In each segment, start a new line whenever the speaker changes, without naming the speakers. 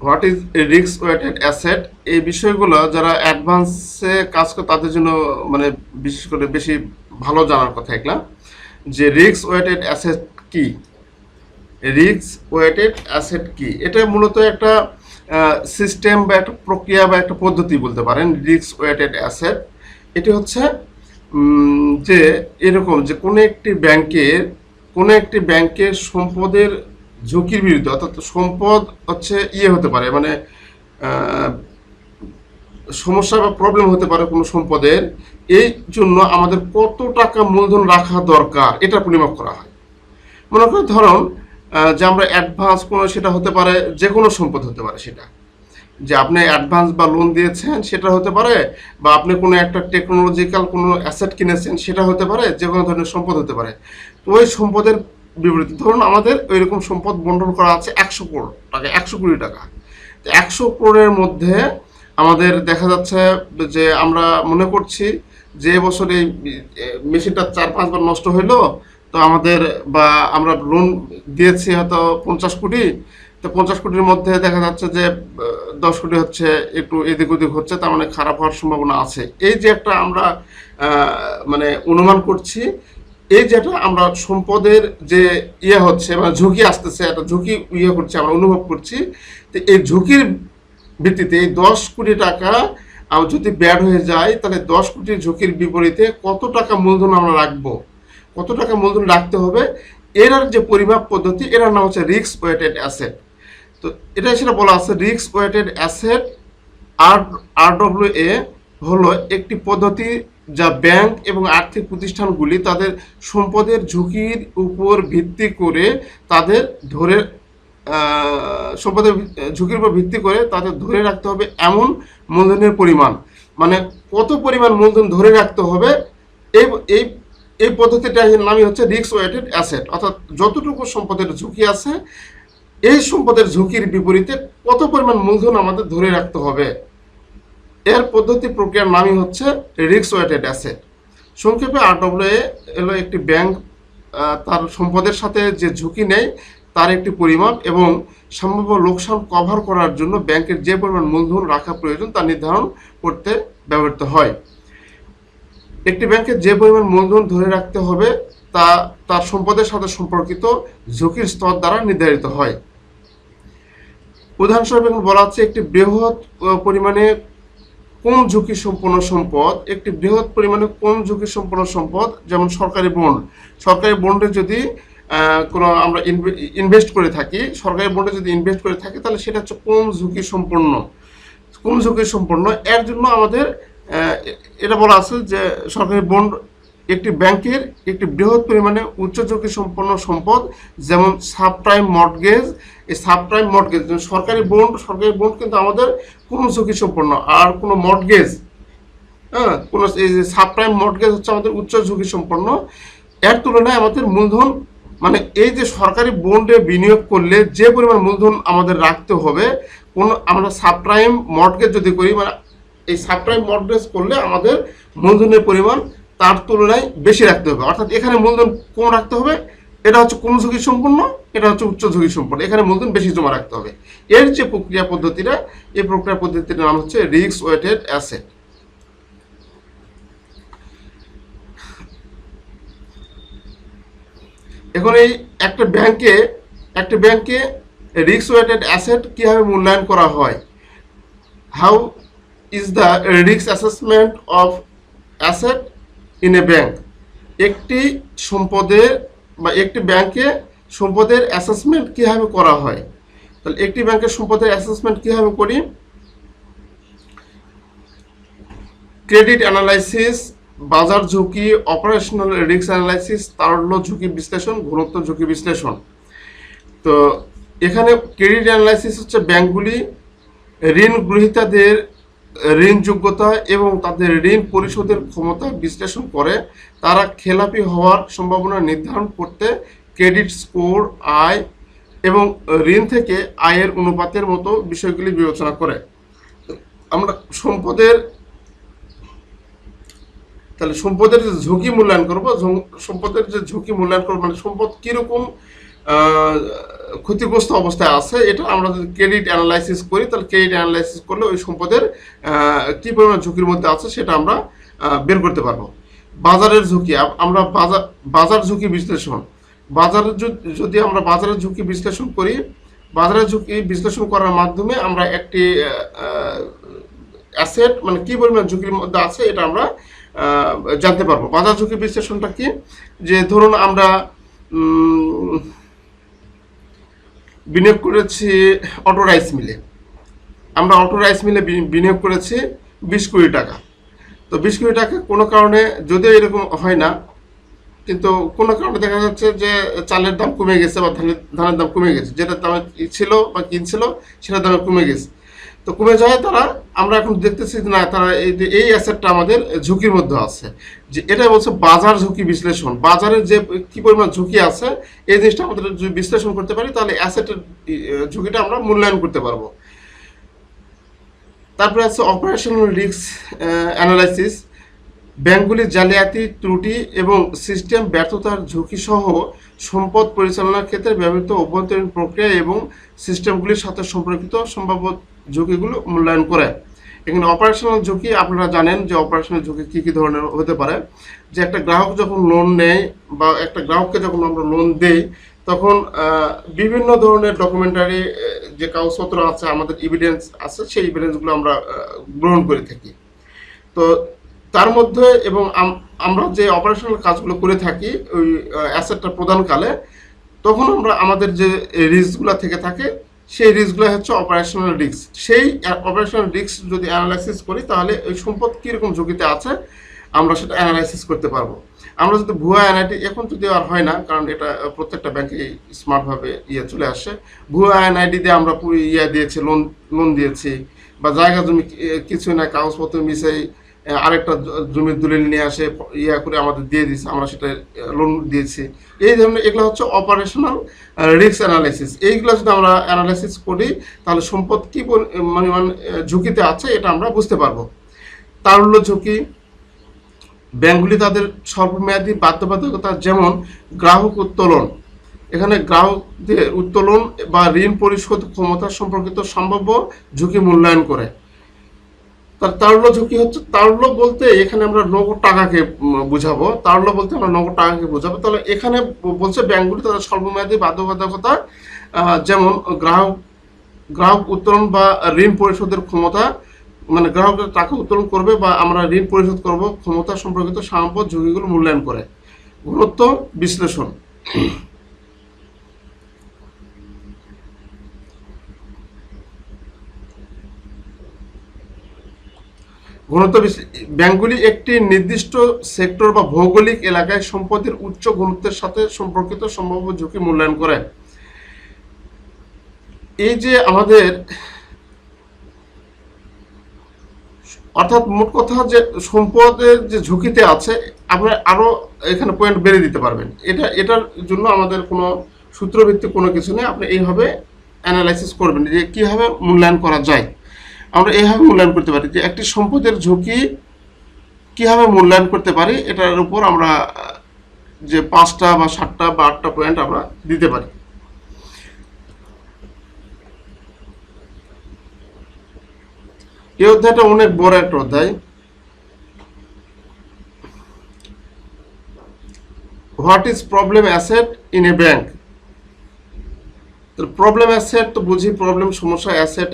What is risk weighted asset, এই বিষয়গুলো যারা অ্যাডভান্সে কাজ করে তাদের জন্য মানে বিশেষ করে বেশি ভালো জানার কথা এগুলা, যে রিস্ক ওয়েটেড অ্যাসেট কি। রিস্ক ওয়েটেড অ্যাসেট কি, এটা মূলত একটা সিস্টেম বা একটা প্রক্রিয়া বা একটা পদ্ধতি বলতে পারেন। রিস্ক ওয়েটেড অ্যাসেট এটি হচ্ছে যে এরকম যে কোনো একটি ব্যাংকের সম্পদের ঝুঁকির বিরুদ্ধে, অর্থাৎ সম্পদ হচ্ছে হতে পারে মানে সমস্যা বা প্রবলেম হতে পারে কোনো সম্পদের, এই জন্য আমাদের কত টাকা মূলধন রাখা দরকার এটা পরিমাপ করা হয়। মনে করি ধরুন যে আমরা অ্যাডভান্স কোনো, সেটা হতে পারে যে কোনো সম্পদ হতে পারে, সেটা যে আপনি অ্যাডভান্স বা লোন দিয়েছেন সেটা হতে পারে, বা আপনি কোনো একটা টেকনোলজিক্যাল কোনো অ্যাসেট কিনেছেন সেটা হতে পারে, যে কোনো ধরনের সম্পদ হতে পারে। তো ওই সম্পদের বিপরীতে ধরুন আমাদের ওই রকম সম্পদ বন্টন করা আছে 100 কোটি টাকা, 100 কোটি টাকা। তো 100 কোটির মধ্যে আমাদের দেখা যাচ্ছে যে আমরা মনে করছি যে বছর এই মেশিনটা 4-5 বার নষ্ট হইলো, তো আমাদের বা আমরা লোন দিয়েছি হয়তো 50 কোটি, তো 50 কোটির মধ্যে দেখা যাচ্ছে যে 10 কোটি হচ্ছে একটু এদিক ওদিক হচ্ছে, তার মানে খারাপ হওয়ার সম্ভাবনা আছে। এই যে একটা আমরা মানে অনুমান করছি, এই যেটা আমরা সম্পদের যে হচ্ছে মানে ঝুঁকি আসতেছে, একটা ঝুঁকি করছি, আমরা অনুভব করছি। তো এই ঝুঁকির ভিত্তিতে এই 10 কোটি টাকা যদি ব্যাড হয়ে যায়, তাহলে 10 কোটির ঝুঁকির বিপরীতে কত টাকা মূলধন আমরা রাখবো, কত টাকা মূলধন রাখতে হবে, এর যে পরিমাপ পদ্ধতি, এর নাম হচ্ছে রিস্ক ওয়েটেড অ্যাসেট। তো এটা সেটা বলা আছে, রিস্ক ওয়েটেড অ্যাসেট RWA হলো একটি পদ্ধতি যা ব্যাংক এবং আর্থিক প্রতিষ্ঠানগুলি তাদের সম্পদের ঝুঁকির উপর ভিত্তি করে তাদের ধরে সম্পদের ঝুঁকির উপর ভিত্তি করে তাদের ধরে রাখতে হবে এমন মূলধনের পরিমাণ, মানে কত পরিমাণ মূলধন ধরে রাখতে হবে, এই এই এই পদ্ধতিটার নামই হচ্ছে রিস্ক ওয়েটেড অ্যাসেট। অর্থাৎ যতটুকু সম্পদের ঝুঁকি আছে, এই সম্পদের ঝুঁকির বিপরীতে কত পরিমাণ মূলধন আমাদের ধরে রাখতে হবে, এর পদ্ধতি প্রক্রিয়ার নামই হচ্ছে রিস্ক ওয়েটেড অ্যাসেট। সংক্ষেপে RWA হলো একটি ব্যাংক তার সম্পদের সাথে যে ঝুঁকি নেয় তার একটি পরিমাপ এবং সম্ভাব্য লোকসান কভার করার জন্য ব্যাংকের যে পরিমাণ মূলধন রাখা প্রয়োজন তা নির্ধারণ করতে ব্যবহৃত হয়। একটি ব্যাংকের যে পরিমাণ মূলধন ধরে রাখতে হবে তা তার সম্পদের সাথে সম্পর্কিত ঝুঁকির স্তর দ্বারা নির্ধারিত হয়। উদাহরণস্বরূপ এখন বলা হচ্ছে একটি বৃহৎ পরিমাণে কোন ঝুঁকি সম্পন্ন সম্পদ, একটি বৃহৎ পরিমাণে কোন ঝুঁকি সম্পন্ন সম্পদ, যেমন সরকারি বন্ড। সরকারি বন্ডে যদি কোনো আমরা ইনভেস্ট করে থাকি, সরকারি বন্ডে যদি ইনভেস্ট করে থাকি, তাহলে সেটা হচ্ছে কম ঝুঁকি সম্পন্ন। কম ঝুঁকি সম্পন্ন এর জন্য আমাদের এটা বলা আছে যে সরকারি বন্ড একটি ব্যাংকের একটি বৃহৎ পরিমাণে উচ্চ ঝুঁকি সম্পন্ন সম্পদ, যেমন সাবপ্রাইম মর্টগেজ। এই সাবপ্রাইম মর্টগেজ সরকারি বন্ড কিন্তু আমাদের কোন ঝুঁকি সম্পন্ন, আর কোনো মর্টগেজ কোনো এই যে সাবপ্রাইম মর্টগেজ হচ্ছে আমাদের উচ্চ ঝুঁকি সম্পন্ন। এর তুলনায় আমাদের মূলধন মানে এই যে সরকারি বন্ডে বিনিয়োগ করলে যে পরিমাণ মূলধন আমাদের রাখতে হবে, কোন আমরা সাবপ্রাইম মর্টগেজ যদি করি, মানে এই সাবপ্রাইম মর্টগেজ করলে আমাদের মূলধনের পরিমাণ তার তুলনায় বেশি রাখতে হবে। অর্থাৎ এখানে মূলধন কম রাখতে হবে, এটা হচ্ছে কম ঝুঁকি সম্পন্ন, এটা হচ্ছে উচ্চ ঝুঁকি সম্পন্ন, এখানে মূলধন বেশি জমা রাখতে হবে। এর যে প্রক্রিয়া পদ্ধতিটা, এই প্রক্রিয়া পদ্ধতির নাম হচ্ছে রিস্ক ওয়েটেড অ্যাসেট। এখন এই একটা ব্যাংকে রিস্ক ওয়েটেড অ্যাসেট কিভাবে মূল্যায়ন করা হয়, how is the risk assessment of asset in a bank. একটি সম্পদের বা একটি ব্যাংকে সম্পদের অ্যাসেসমেন্ট কীভাবে করা হয়। তাহলে একটি ব্যাংকের সম্পদের অ্যাসেসমেন্ট কীভাবে করি, ক্রেডিট অ্যানালাইসিস, বাজার ঝুঁকি, অপারেশনাল রিস্ক অ্যানালাইসিস, তারল্য ঝুঁকি বিশ্লেষণ, ঘনত্ব ঝুঁকি বিশ্লেষণ। তো এখানে ক্রেডিট অ্যানালাইসিস হচ্ছে ব্যাংকগুলি ঋণ গ্রহীতাদের ঋণ যোগ্যতা এবং তাদের ঋণ পরিশোধের ক্ষমতা বিশ্লেষণ করে তারা খেলাপি হওয়ার সম্ভাবনা নির্ধারণ করতে ক্রেডিট স্কোর, আয় এবং ঋণ থেকে আয়ের অনুপাতের মতো বিষয়গুলি বিবেচনা করে। আমরা সম্পদের যে ঝুঁকি মূল্যায়ন করবো, সম্পদের যে ঝুঁকি মূল্যায়ন করবো, মানে সম্পদ কীরকম ক্ষতিগ্রস্ত অবস্থায় আছে, এটা আমরা যদি ক্রেডিট অ্যানালাইসিস করি, তাহলে ক্রেডিট অ্যানালাইসিস করলে ওই সম্পদের কী পরিমাণ ঝুঁকির মধ্যে আছে সেটা আমরা বের করতে পারবো। বাজারের ঝুঁকি, আমরা বাজার ঝুঁকি বিশ্লেষণ, যদি আমরা বাজারের ঝুঁকি বিশ্লেষণ করি, বাজারের ঝুঁকি বিশ্লেষণ করার মাধ্যমে আমরা একটি অ্যাসেট মানে কী পরিমাণ ঝুঁকির মধ্যে আছে এটা আমরা জানতে পারবো। বাজার ঝুঁকি বিশ্লেষণটা কি, যে ধরুন আমরা বিনিয়োগ করেছি অটো রাইস মিলে, আমরা অটো রাইস মিলে বিনিয়োগ করেছি 20 কোটি টাকা। তো 20 কোটি টাকা কোনো কারণে, যদিও এরকম হয় না, কিন্তু কোনো কারণে দেখা যাচ্ছে যে চালের দাম কমে গেছে বা ধানের দাম কমে গেছে, যেটা দামে ছিল বা কিনছিল সেটা দামে কমে গেছে। তো কমে যায় আমরা এখন দেখতেছি না তারা এই অ্যাসেটটা আমাদের ঝুঁকির মধ্যে আছে, যে এটা বলছে বাজার ঝুঁকি বিশ্লেষণ। বাজারের যে কি পরিমাণ ঝুঁকি আছে এই জিনিসটা আমাদের যদি বিশ্লেষণ করতে পারি, তাহলে অ্যাসেটের ঝুঁকিটা আমরা মূল্যায়ন করতে পারবো। তারপরে আছে অপারেশনাল রিস্ক অ্যানালাইসিস। ব্যাংকগুলির জালিয়াতি, ত্রুটি এবং সিস্টেম ব্যর্থতার ঝুঁকি সহ সম্পদ পরিচালনার ক্ষেত্রে ব্যবহৃত অভ্যন্তরীণ প্রক্রিয়া এবং সিস্টেমগুলির সাথে সম্পর্কিত সম্ভাব্য ঝুঁকিগুলো মূল্যায়ন করে। এখানে অপারেশনাল ঝুঁকি, আপনারা জানেন যে অপারেশনাল ঝুঁকি কী কী ধরনের হতে পারে। যে একটা গ্রাহক যখন লোন নেয় বা একটা গ্রাহককে যখন আমরা লোন দেই, তখন বিভিন্ন ধরনের ডকুমেন্টারি যে কাগজপত্র আছে, আমাদের এভিডেন্স আছে, সেই এভিডেন্সগুলো আমরা গ্রহণ করে থাকি। তো তার মধ্যে এবং আমরা যে অপারেশনাল কাজগুলো করে থাকি ওই অ্যাসেটটা প্রদানকালে, তখন আমরা আমাদের যে রিস্কগুলো থেকে থাকে সেই রিস্কগুলো হচ্ছে অপারেশনাল রিস্ক। সেই অপারেশনাল রিস্ক যদি অ্যানালাইসিস করি, তাহলে ওই সম্পদ কীরকম ঝুঁকিতে আছে আমরা সেটা অ্যানালাইসিস করতে পারবো। আমরা যদি ভুয়া এনআইডি, এখন যদি আর হয় না, কারণ এটা প্রত্যেকটা ব্যাংকে স্মার্টভাবে চলে আসে। ভুয়া এনআইডি দিয়ে আমরা পুরো দিয়েছি, লোন দিয়েছি, বা জায়গা জমি কিছু না কাগজপত্র মিশাই আরেকটা জমির দলিল নিয়ে আসে করে আমাদের দিয়ে দিয়েছে, আমরা সেটা লোন দিয়েছি। এই ধরনের এগুলো হচ্ছে অপারেশনাল রিস্ক অ্যানালাইসিস। এইগুলো যদি আমরা অ্যানালাইসিস করি, তাহলে সম্পদ কী পরিমাণ ঝুঁকিতে আছে এটা আমরা বুঝতে পারবো। তারল্য ঝুঁকি, ব্যাংকগুলি তাদের স্বল্পমেয়াদী বাধ্যবাধকতা, যেমন গ্রাহক উত্তোলন, এখানে গ্রাহকদের উত্তোলন বা ঋণ পরিশোধ ক্ষমতা সম্পর্কিত সম্ভাব্য ঝুঁকি মূল্যায়ন করে। তার তারল্য ঝুঁকি হচ্ছে, তারল্য বলতে এখানে আমরা নগদ টাকাকে বুঝাবো, তারল্য বলতে আমরা নগদ টাকাকে বোঝাবো। তাহলে এখানে বলছে ব্যাংকগুলি তাদের স্বল্পমেয়াদী বাধ্যবাধকতা, যেমন গ্রাহক উত্তোলন বা ঋণ পরিশোধের ক্ষমতা, মানে গ্রাহকের টাকা উত্তোলন করবে বা আমরা ঋণ পরিশোধ করব, ক্ষমতা সম্পর্কিত সম্ভাব্য ঝুঁকিগুলো মূল্যায়ন করে। গুরুত্ব বিশ্লেষণ, ব্যাংকগুলি একটি নির্দিষ্ট সেক্টর বা ভৌগোলিক এলাকায় সম্পদের উচ্চ গুরুত্বের সাথে সম্পর্কিত সম্ভাব্য ঝুঁকি মূল্যায়ন করে। এই যে আমাদের, অর্থাৎ মোট কথা যে সম্পদের যে ঝুঁকিতে আছে, আপনারা আরো এখানে পয়েন্ট বেড়ে দিতে পারবেন। এটার জন্য আমাদের কোনো সূত্রভিত্তিক কোনো কিছু নেই, আপনি এইভাবে অ্যানালাইসিস করবেন যে কীভাবে মূল্যায়ন করা যায়। আমরা এইভাবে মূল্যায়ন করতে পারি যে একটি সম্পদের ঝুঁকি কীভাবে মূল্যায়ন করতে পারি, এটার উপর আমরা যে 5টা বা 7টা বা 8টা পয়েন্ট আমরা দিতে পারি। এই অধ্যায়টা অনেক বড় একটা অধ্যায়। What is problem asset in a bank? Problem asset তো বুঝি, প্রবলেম সমস্যা, অ্যাসেট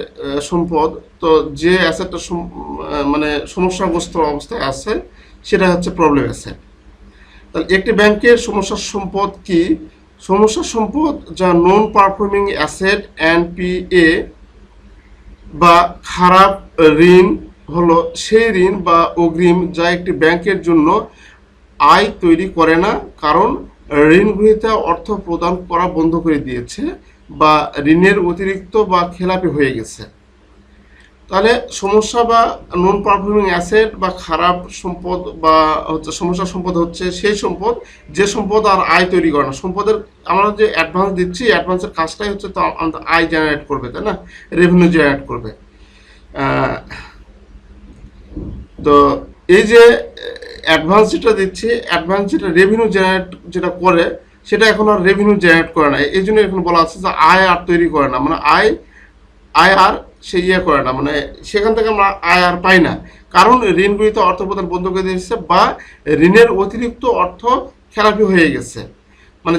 সম্পদ। তো যে অ্যাসেটটা মানে সমস্যাগ্রস্ত অবস্থায় আছে সেটা হচ্ছে প্রবলেম অ্যাসেট। তাহলে একটি ব্যাংকের সমস্যার সম্পদ কি? সমস্যার সম্পদ যা নন পারফর্মিং অ্যাসেট, এনপিএ বা খারাপ ঋণ হলো সেই ঋণ বা অগ্রিম যা একটি ব্যাংকের জন্য আয় তৈরি করে না, কারণ ঋণ গ্রহীতা অর্থ প্রদান করা বন্ধ করে দিয়েছে বা ঋণের অতিরিক্ত বা খেলাপি হয়ে গেছে। তাহলে সমস্যা বা নন পারফর্মিং অ্যাসেট বা খারাপ সম্পদ বা সমস্যা সম্পদ হচ্ছে সেই সম্পদ যে সম্পদ আর আয় তৈরি করে না। সম্পদের আমরা যে অ্যাডভান্স দিচ্ছি, অ্যাডভান্সের কাজটাই হচ্ছে তো আমাদের আয় জেনারেট করবে, তাই না, রেভিনিউ জেনারেট করবে। তো এই যে অ্যাডভান্স যেটা দিচ্ছি, অ্যাডভান্স যেটা রেভিনিউ জেনারেট যেটা করে, সেটা এখন আর রেভিনিউ জেনারেট করে না। এই জন্য এখন বলা আছে যে আয় আর তৈরি করে না, মানে আয় আর সে করে না, মানে সেখান থেকে আমরা আয় আর পাই না, কারণ ঋণগুলিতে অর্থ প্রদান বন্ধ করে দিয়েছে বা ঋণের অতিরিক্ত অর্থ খেলাপি হয়ে গেছে, মানে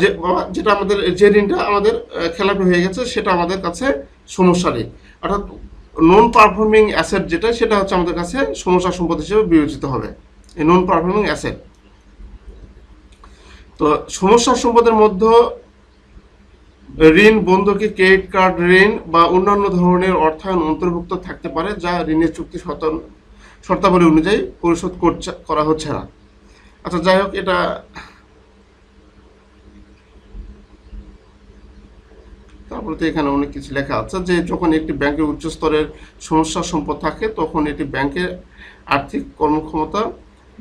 যেটা আমাদের যে ঋণটা আমাদের খেলাপি হয়ে গেছে সেটা আমাদের কাছে সমস্যারই, অর্থাৎ নন পারফর্মিং অ্যাসেট যেটা, সেটা হচ্ছে আমাদের কাছে সমস্যা সম্পদ হিসেবে বিবেচিত হবে, এই নন পারফর্মিং অ্যাসেট। তো সমস্যা সম্পদের মধ্যে ঋণ, বন্ধকি, ক্রেডিট কার্ড ঋণ বা অন্যান্য ধরনের অর্থায়ন অন্তর্ভুক্ত থাকতে পারে যা ঋণের চুক্তি শর্তাবলী অনুযায়ী পরিশোধ করা হচ্ছে না। আচ্ছা, যাই হোক, এটা তারপরে তো এখানে অনেক কিছু লেখা আছে যে যখন একটি ব্যাংকের উচ্চ স্তরের সমস্যা সম্পদ থাকে তখন এটি ব্যাংকের আর্থিক কর্মক্ষমতা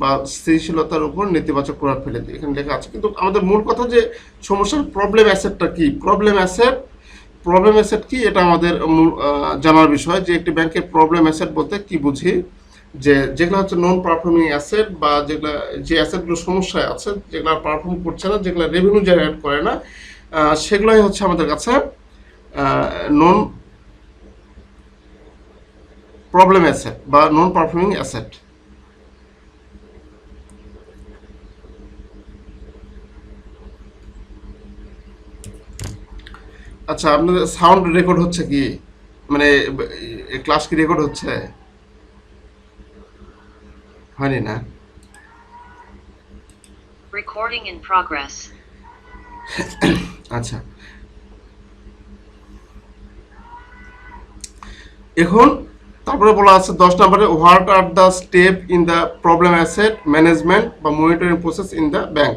বা স্থিতিশীলতার উপর নেতিবাচক প্রভাব ফেলে দেয়, এখানে লেখা আছে। কিন্তু আমাদের মূল কথা যে সমস্যার প্রবলেম অ্যাসেটটা কি, প্রবলেম অ্যাসেট কি, এটা আমাদের জানার বিষয় যে একটি ব্যাংকের প্রবলেম অ্যাসেট বলতে কি বুঝি, যে যেগুলো হচ্ছে নন পারফর্মিং অ্যাসেট বা যেগুলো যে অ্যাসেটগুলো সমস্যায় আছে, যেগুলো পারফর্ম করছে না, যেগুলো রেভিনিউ জেনারেট করে না, সেগুলোই হচ্ছে আমাদের কাছে নন প্রবলেম অ্যাসেট বা নন পারফর্মিং অ্যাসেট। আচ্ছা, আপনাদের সাউন্ড রেকর্ড হচ্ছে কি, মানে ক্লাস কি রেকর্ড হচ্ছে? হয়নি না?
Recording in progress.
আচ্ছা, এখন তারপরে বলা আছে 10 নম্বরে, what are the step in the problem asset management বা monitoring process in the bank,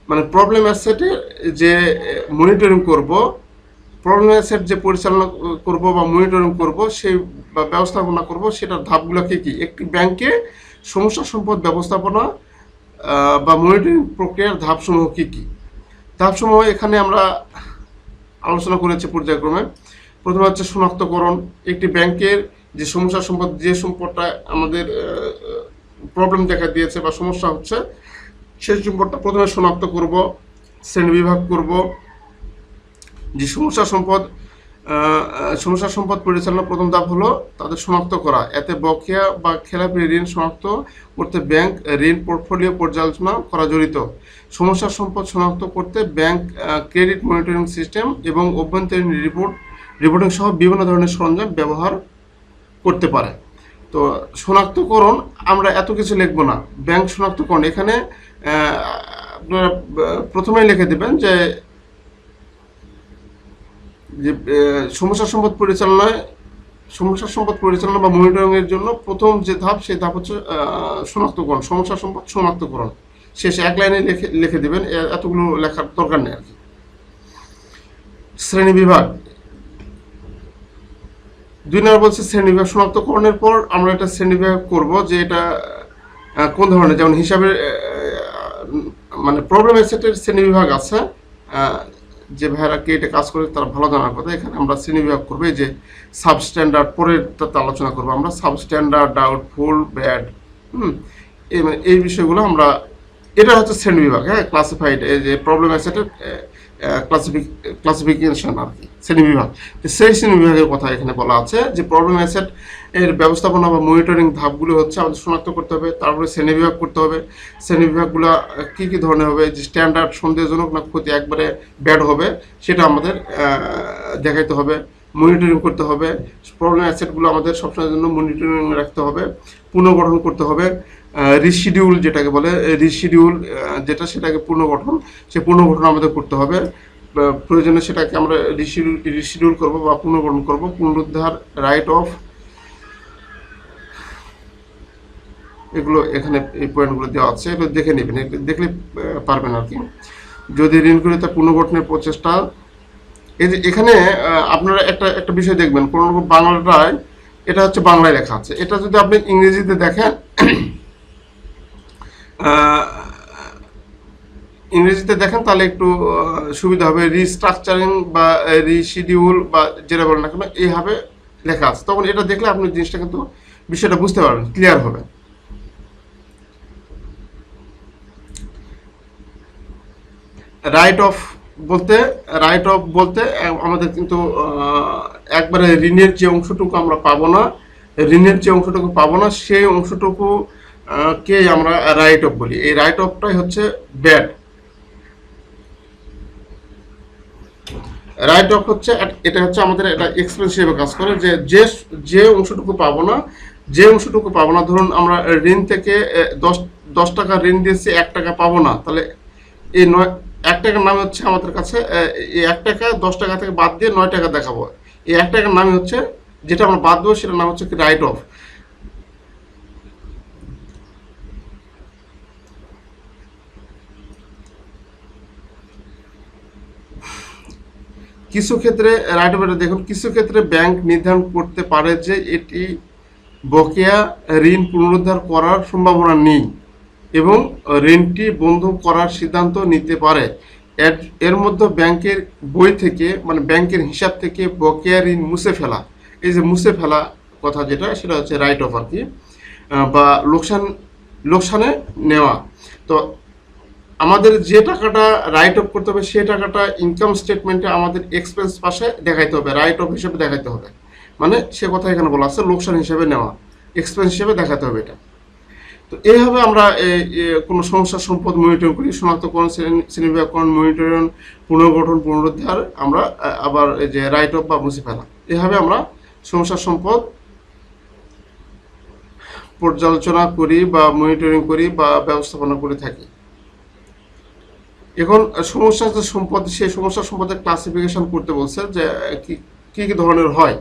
মানে প্রবলেম অ্যাসেটের যে মনিটরিং করব, প্রবলেম অ্যাসেট যে পরিচালনা করব বা মনিটরিং করব, সেই বা ব্যবস্থাপনা করব, সেটার ধাপগুলো কী কী, একটি ব্যাংকে সমস্যা সম্পদ ব্যবস্থাপনা বা মনিটরিং প্রক্রিয়ার ধাপসমূহ কী কী। ধাপসমূহ এখানে আমরা আলোচনা করেছি পর্যায়ক্রমে। প্রথমে হচ্ছে শনাক্তকরণ, একটি ব্যাংকের যে সমস্যা সম্পদ, যে সম্পদটা আমাদের প্রবলেম দেখা দিয়েছে বা সমস্যা হচ্ছে, সেই সম্পদটা প্রথমে শনাক্ত করব, শ্রেণীবিভাগ করব। যে সমস্যা সম্পদ পরিচালনা প্রথম ধাপ হলো তাদের শনাক্ত করা, এতে বকেয়া বা খেলাপি ঋণ শনাক্ত করতে ব্যাংক ঋণ পোর্টফোলিও পর্যালোচনা করা জড়িত। সমস্যা সম্পদ শনাক্ত করতে ব্যাংক ক্রেডিট মনিটরিং সিস্টেম এবং অভ্যন্তরীণ রিপোর্টিং সহ বিভিন্ন ধরনের সরঞ্জাম ব্যবহার করতে পারে। তো শনাক্তকরণ আমরা এত কিছু লিখব না, ব্যাংক শনাক্তকরণ এখানে আপনারা প্রথমেই লিখে দেবেন যে সমস্যা সম্পদ পরিচালনা বা মনিটরিংয়ের জন্য প্রথম যে ধাপ, সেই ধাপ হচ্ছে শনাক্তকরণ, সমস্যা সম্পদ শনাক্তকরণ। শেষে এক লাইনে লিখে দেবেন, এতগুলো লেখার দরকার নেই আর কি। শ্রেণীবিভাগ 2 নম্বর বলছে শ্রেণীবিভাগ। শনাক্তকরণের পর আমরা এটা শ্রেণীবিভাগ করব যে এটা কোন ধরনের, যেমন হিসাবে মানে প্রবলেম অ্যাসেটের শ্রেণীবিভাগ আছে, যে ভাইরা কে এটা কাজ করে তারা ভালো জানার কথা। এখানে আমরা শ্রেণীবিভাগ করবো, এই যে সাবস্ট্যান্ডার্ড, পরের আলোচনা করবো আমরা, সাবস্ট্যান্ডার্ড, ডাউটফুল, ব্যাড, মানে এই বিষয়গুলো আমরা, এটা হচ্ছে শ্রেণীবিভাগ, হ্যাঁ, ক্লাসিফাইড, এই যে প্রবলেম অ্যাসেটের ক্লাসিফিকেশন আর কি, শ্রেণীবিভাগ। সেই শ্রেণীবিভাগের কথা এখানে বলা আছে যে প্রবলেম অ্যাসেট এর ব্যবস্থাপনা বা মনিটরিং ধাপগুলো হচ্ছে আমাদের শনাক্ত করতে হবে, তারপরে শ্রেণীবিভাগ করতে হবে। শ্রেণীবিভাগগুলো কী কী ধরনের হবে, যে স্ট্যান্ডার্ড, সন্দেহজনক না ক্ষতি একবারে ব্যাড হবে, সেটা আমাদের দেখাইতে হবে। মনিটরিং করতে হবে, প্রবলেম অ্যাসেটগুলো আমাদের সবসময়ের জন্য মনিটরিং রাখতে হবে। পুনর্গঠন করতে হবে, রিশিডিউল যেটাকে বলে, রিশিডিউল যেটা, সেটাকে পুনর্গঠন, সে পুনর্গঠন আমাদের করতে হবে। প্রয়োজনে সেটাকে আমরা রিশিডিউল করব বা পুনর্গঠন করব। পুনরুদ্ধার, রাইট অফ, এগুলো এখানে এই পয়েন্টগুলো দেওয়া আছে, এগুলো দেখে নেবেন, দেখলে পারবেন আর কি। যদি ঋণগ্রহীতা পুনর্গঠনের প্রচেষ্টা, এই যে এখানে আপনারা একটা বিষয় দেখবেন, কোনো রকম বাংলাটায়, এটা হচ্ছে বাংলায় লেখা আছে, এটা যদি আপনি ইংরেজিতে দেখেন, তাহলে একটু সুবিধা হবে। রিস্ট্রাকচারিং বা রিশিডিউল বা যেটা বলেন না কেন, এইভাবে লেখা আছে, তখন এটা দেখলে আপনি জিনিসটা কিন্তু বিষয়টা বুঝতে পারবেন, ক্লিয়ার হবে। রাইট অফ বলতে রাইট অফ বলতে আমাদের কিন্তু একবারে ঋণের যে অংশটুকু আমরা পাবো না, ঋণের যে অংশটুকু পাবো না সেই অংশটুকু কে আমরা রাইট অফ বলি। এই রাইট অফটাই হচ্ছে ব্যাড। রাইট অফ হচ্ছে এটা হচ্ছে আমাদের এটা এক্সপেন্স হিসেবে কাজ করে, যে যে অংশটুকু পাবো না, যে অংশটুকু পাবো না, ধরুন আমরা ঋণ থেকে 10 টাকা ঋণ দিয়েছি, 1 টাকা পাবো না, তাহলে এই 1 টাকার নাম হচ্ছে আমাদের কাছে এই 1 টাকা 10 টাকা থেকে বাদ দিয়ে 9 টাকা দেখাবো। এই 1 টাকার নাম হচ্ছে, যেটা আমরা বাদ দেবো সেটার নাম হচ্ছে কি রাইট অফ। কিছু ক্ষেত্রে রাইট অফ দেখুন, কিছু ক্ষেত্রে ব্যাংক নির্ধারণ করতে পারে যে এটি বকেয়া ঋণ পুনরুদ্ধার করার সম্ভাবনা নেই এবং ঋণটি বন্ধ করার সিদ্ধান্ত নিতে পারে। এর মধ্যে ব্যাংকের বই থেকে, মানে ব্যাংকের হিসাব থেকে বকেয়া ঋণ মুছে ফেলা, এই যে মুছে ফেলা কথা যেটা, সেটা হচ্ছে রাইট অফ আর কি, বা লোকসানে নেওয়া। তো আমাদের যে টাকাটা রাইট অফ করতে হবে সেই টাকাটা ইনকাম স্টেটমেন্টে আমাদের এক্সপেন্স পাশে দেখাইতে হবে, রাইট অফ হিসেবে দেখাইতে হবে। মানে সে কথা এখানে বলা আছে লোকসান হিসেবে নেওয়া, এক্সপেন্স হিসেবে দেখাতে হবে এটা। তো এইভাবে আমরা কোনো সমস্যার সম্পদ মনিটরিং করি, শনাক্তকরণ, শ্রেণীবিভাগকরণ, মনিটরিং, পুনর্গঠন, পুনরুদ্ধার, আমরা আবার এই যে রাইট অফ বা মুছে ফেলা, এভাবে আমরা সমস্যার সম্পদ পর্যালোচনা করি বা মনিটরিং করি বা ব্যবস্থাপনা করে থাকি। এখন সমস্যা যে সম্পদ, সেই সমস্যার সম্পদের ক্লাসিফিকেশন করতে বলছে যে কি কি ধরনের হয়,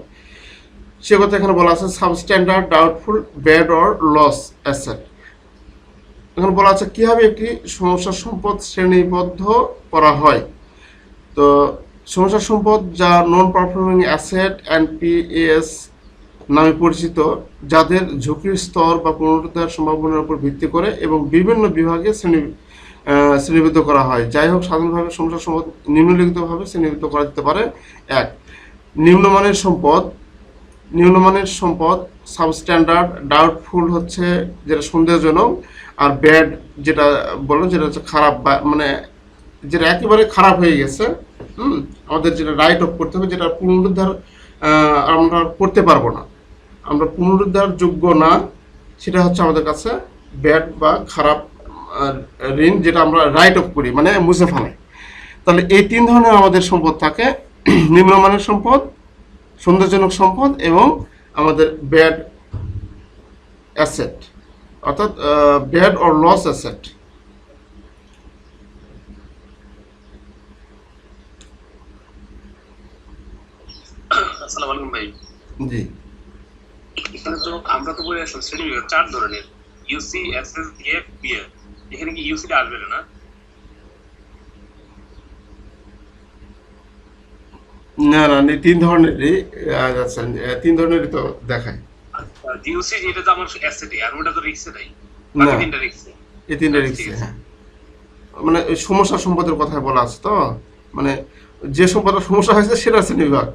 সে কথা এখানে বলা আছে substandard, doubtful, bad or loss asset. এখানে বলা আছে কিভাবে একটি সমস্যার সম্পদ শ্রেণীবদ্ধ করা হয়। তো সমস্যার সম্পদ যা নন পারফর্মিং অ্যাসেট NPAs নামে পরিচিত, যাদের ঝুঁকির স্তর বা পুনরুদ্ধার সম্ভাবনার উপর ভিত্তি করে এবং বিভিন্ন বিভাগে শ্রেণীবদ্ধ করা হয়। যাই হোক, সাধারণভাবে সমস্যার সম্পদ নিম্নলিখিতভাবে শ্রেণীবদ্ধ করা যেতে পারে। 1. নিম্নমানের সম্পদ। নিম্নমানের সম্পদ সাবস্ট্যান্ডার্ড, ডাউটফুল হচ্ছে যেটা সন্দেহজনক, আর ব্যাড যেটা বললাম যেটা হচ্ছে খারাপ, বা মানে যেটা একেবারে খারাপ হয়ে গেছে, আমাদের যেটা রাইট অফ করতে হবে, যেটা পুনরুদ্ধার আমরা করতে পারবো না, আমরা পুনরুদ্ধার যোগ্য না, সেটা হচ্ছে আমাদের কাছে ব্যাড বা খারাপ ঋণ, যেটা আমরা রাইট অফ করি, মানে মুছে ফেলাই। তাহলে এই 3 ধরনের আমাদের সম্পদ থাকে, নিম্নমানের সম্পদ, সন্দেহজনক সম্পদ এবং আমাদের ব্যাড অ্যাসেট, অর্থাৎ ব্যাড অর লস অ্যাসেট।
আসসালামু আলাইকুম ভাই।
জি,
এখানে তো আমরা তো বলে আসলাম শ্রেণীবিভাগ 4 ধরনের, ইউসি, এসএস, জিএফ, বিএফ। এখানে কি ইউসিটা আসবে না?
না না, 3 ধরনেরই আচ্ছা, 3 ধরনেরই তো দেখায়।
আচ্ছা, ইউসি এটা তো আমার অ্যাসেটে, আর ওটা তো রিস্কে নাই,
না,
বাকি তিনটা রিস্কে।
এই 3টা রিস্কে, হ্যাঁ, মানে সমস্যা সম্পদের কথা বলা আছে। তো মানে যে সম্পদের সমস্যা হয়েছে সেটা শ্রেণীবিভাগ,